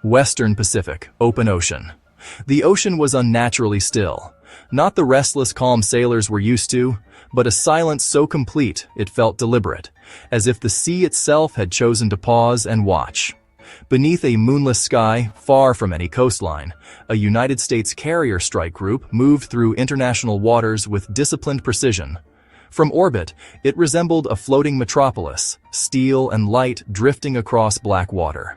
Western Pacific, open ocean. The ocean was unnaturally still. Not the restless calm sailors were used to, but a silence so complete it felt deliberate, as if the sea itself had chosen to pause and watch. Beneath a moonless sky, far from any coastline, a United States carrier strike group moved through international waters with disciplined precision. From orbit, it resembled a floating metropolis, steel and light drifting across black water.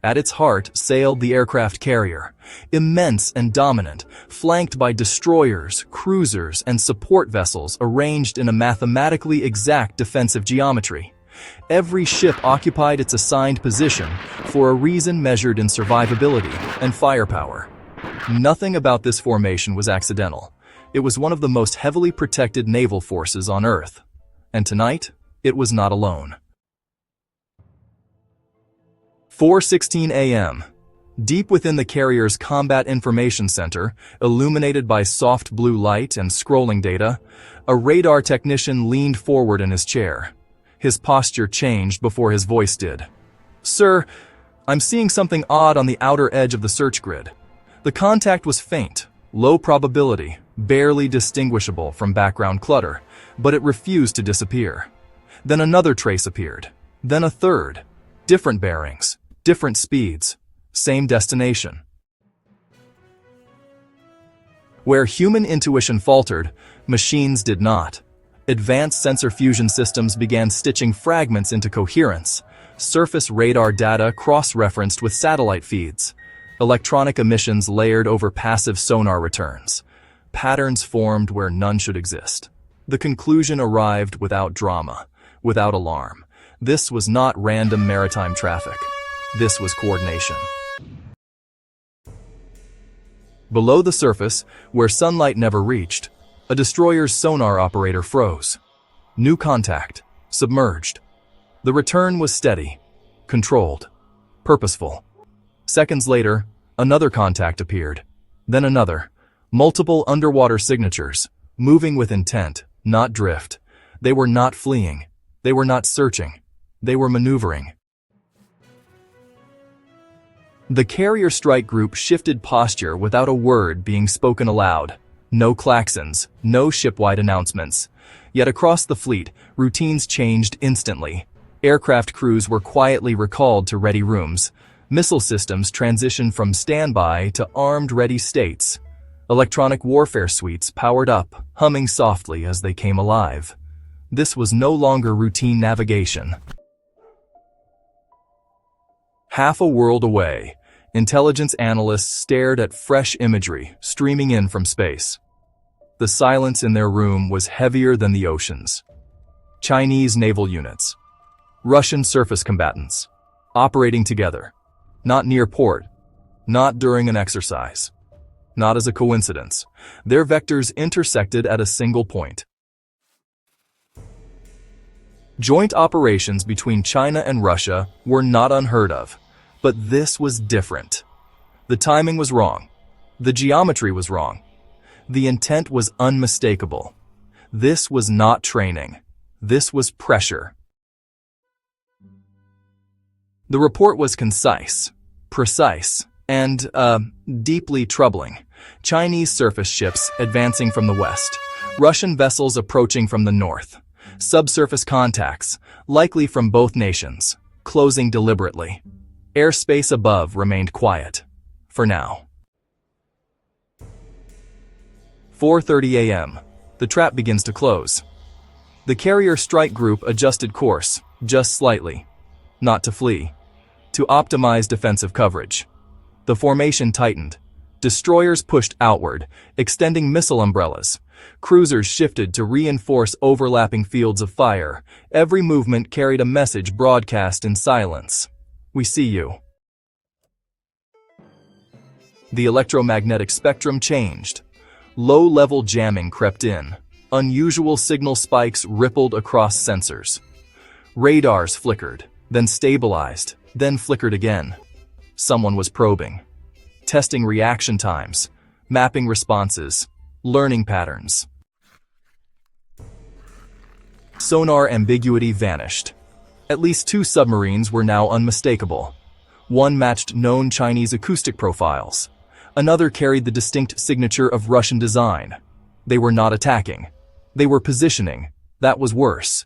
At its heart sailed the aircraft carrier, immense and dominant, flanked by destroyers, cruisers, and support vessels arranged in a mathematically exact defensive geometry. Every ship occupied its assigned position for a reason measured in survivability and firepower. Nothing about this formation was accidental. It was one of the most heavily protected naval forces on Earth. And tonight, it was not alone. 4:16 a.m. Deep within the carrier's Combat Information Center, illuminated by soft blue light and scrolling data, a radar technician leaned forward in his chair. His posture changed before his voice did. "Sir, I'm seeing something odd on the outer edge of the search grid. The contact was faint, low probability, barely distinguishable from background clutter, but it refused to disappear. Then another trace appeared. Then a third. Different bearings, different speeds, same destination." Where human intuition faltered, machines did not. Advanced sensor fusion systems began stitching fragments into coherence. Surface radar data cross-referenced with satellite feeds. Electronic emissions layered over passive sonar returns. Patterns formed where none should exist. The conclusion arrived without drama, without alarm. This was not random maritime traffic. This was coordination. Below the surface, where sunlight never reached, a destroyer's sonar operator froze. New contact. Submerged. The return was steady, controlled, purposeful. Seconds later, another contact appeared. Then another. Multiple underwater signatures, moving with intent, not drift. They were not fleeing. They were not searching. They were maneuvering. The carrier strike group shifted posture without a word being spoken aloud. No klaxons, no shipwide announcements. Yet across the fleet, routines changed instantly. Aircraft crews were quietly recalled to ready rooms. Missile systems transitioned from standby to armed-ready states. Electronic warfare suites powered up, humming softly as they came alive. This was no longer routine navigation. Half a world away, intelligence analysts stared at fresh imagery streaming in from space. The silence in their room was heavier than the oceans. Chinese naval units, Russian surface combatants, operating together, not near port, not during an exercise, not as a coincidence. Their vectors intersected at a single point. Joint operations between China and Russia were not unheard of. But this was different. The timing was wrong. The geometry was wrong. The intent was unmistakable. This was not training. This was pressure. The report was concise, precise, and, deeply troubling. Chinese surface ships advancing from the west. Russian vessels approaching from the north. Subsurface contacts, likely from both nations, closing deliberately. Airspace above remained quiet, for now. 4:30 a.m. The trap begins to close. The carrier strike group adjusted course, just slightly. Not to flee, to optimize defensive coverage. The formation tightened. Destroyers pushed outward, extending missile umbrellas. Cruisers shifted to reinforce overlapping fields of fire. Every movement carried a message broadcast in silence. We see you. The electromagnetic spectrum changed. Low-level jamming crept in. Unusual signal spikes rippled across sensors. Radars flickered, then stabilized, then flickered again. Someone was probing. Testing reaction times, mapping responses, learning patterns. Sonar ambiguity vanished. At least two submarines were now unmistakable. One matched known Chinese acoustic profiles. Another carried the distinct signature of Russian design. They were not attacking. They were positioning. That was worse.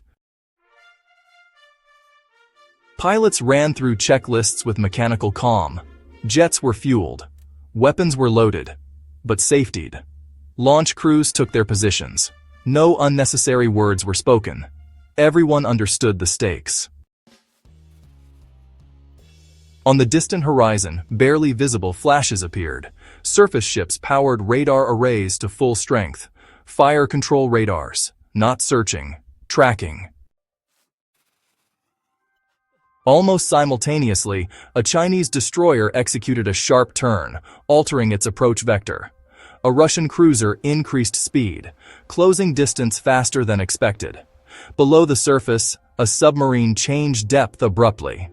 Pilots ran through checklists with mechanical calm. Jets were fueled. Weapons were loaded, but safetied. Launch crews took their positions. No unnecessary words were spoken. Everyone understood the stakes. On the distant horizon, barely visible flashes appeared. Surface ships powered radar arrays to full strength. Fire control radars, not searching, tracking. Almost simultaneously, a Chinese destroyer executed a sharp turn, altering its approach vector. A Russian cruiser increased speed, closing distance faster than expected. Below the surface, a submarine changed depth abruptly.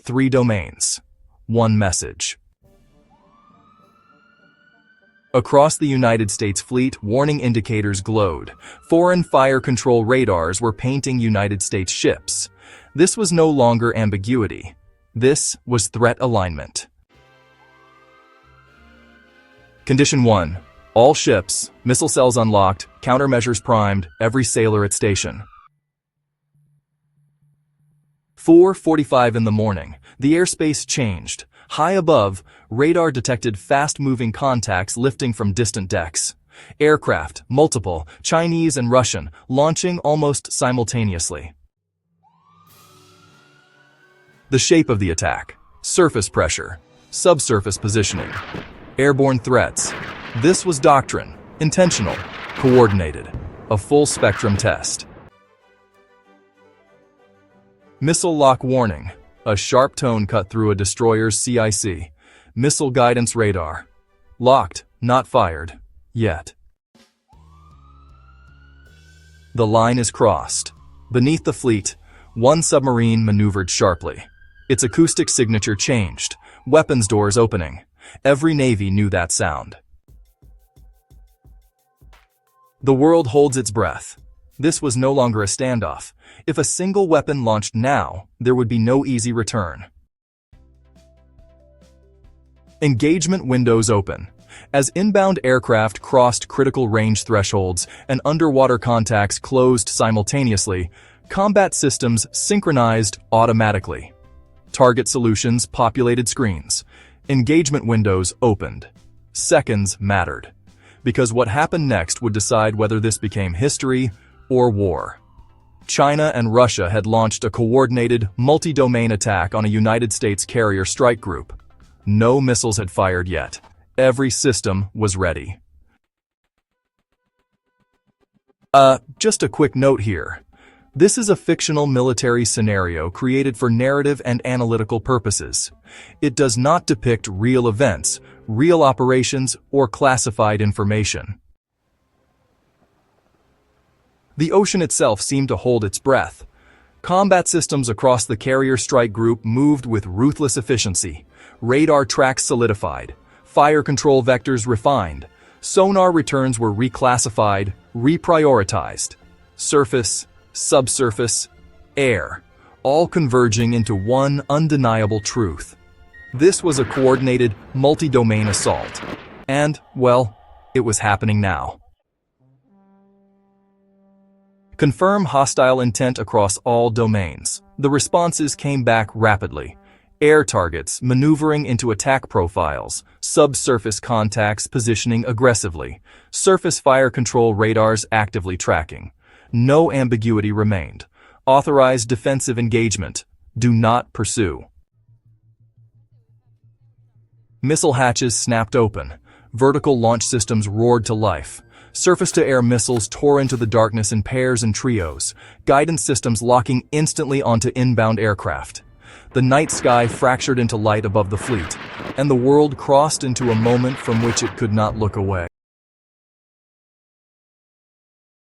3 domains. 1 message. Across the United States fleet, warning indicators glowed. Foreign fire control radars were painting United States ships. This was no longer ambiguity. This was threat alignment. Condition 1. All ships, missile cells unlocked, countermeasures primed, every sailor at station. 4:45 in the morning. The airspace changed. High above, radar detected fast-moving contacts lifting from distant decks. Aircraft, multiple, Chinese and Russian, launching almost simultaneously. The shape of the attack. Surface pressure. Subsurface positioning. Airborne threats. This was doctrine. Intentional. Coordinated. A full-spectrum test. Missile lock warning. A sharp tone cut through a destroyer's CIC. Missile guidance radar. Locked, not fired. Yet. The line is crossed. Beneath the fleet, one submarine maneuvered sharply. Its acoustic signature changed. Weapons doors opening. Every navy knew that sound. The world holds its breath. This was no longer a standoff. If a single weapon launched now, there would be no easy return. Engagement windows open. As inbound aircraft crossed critical range thresholds and underwater contacts closed simultaneously, combat systems synchronized automatically. Target solutions populated screens. Engagement windows opened. Seconds mattered, because what happened next would decide whether this became history or war. China and Russia had launched a coordinated, multi-domain attack on a United States carrier strike group. No missiles had fired yet. Every system was ready. Just a quick note here. This is a fictional military scenario created for narrative and analytical purposes. It does not depict real events, real operations, or classified information. The ocean itself seemed to hold its breath. Combat systems across the carrier strike group moved with ruthless efficiency. Radar tracks solidified. Fire control vectors refined. Sonar returns were reclassified, reprioritized. Surface, subsurface, air, all converging into one undeniable truth. This was a coordinated, multi-domain assault. And, well, it was happening now. Confirm hostile intent across all domains. The responses came back rapidly. Air targets maneuvering into attack profiles, subsurface contacts positioning aggressively, surface fire control radars actively tracking. No ambiguity remained. Authorized defensive engagement. Do not pursue. Missile hatches snapped open. Vertical launch systems roared to life. Surface-to-air missiles tore into the darkness in pairs and trios, guidance systems locking instantly onto inbound aircraft. The night sky fractured into light above the fleet, and the world crossed into a moment from which it could not look away.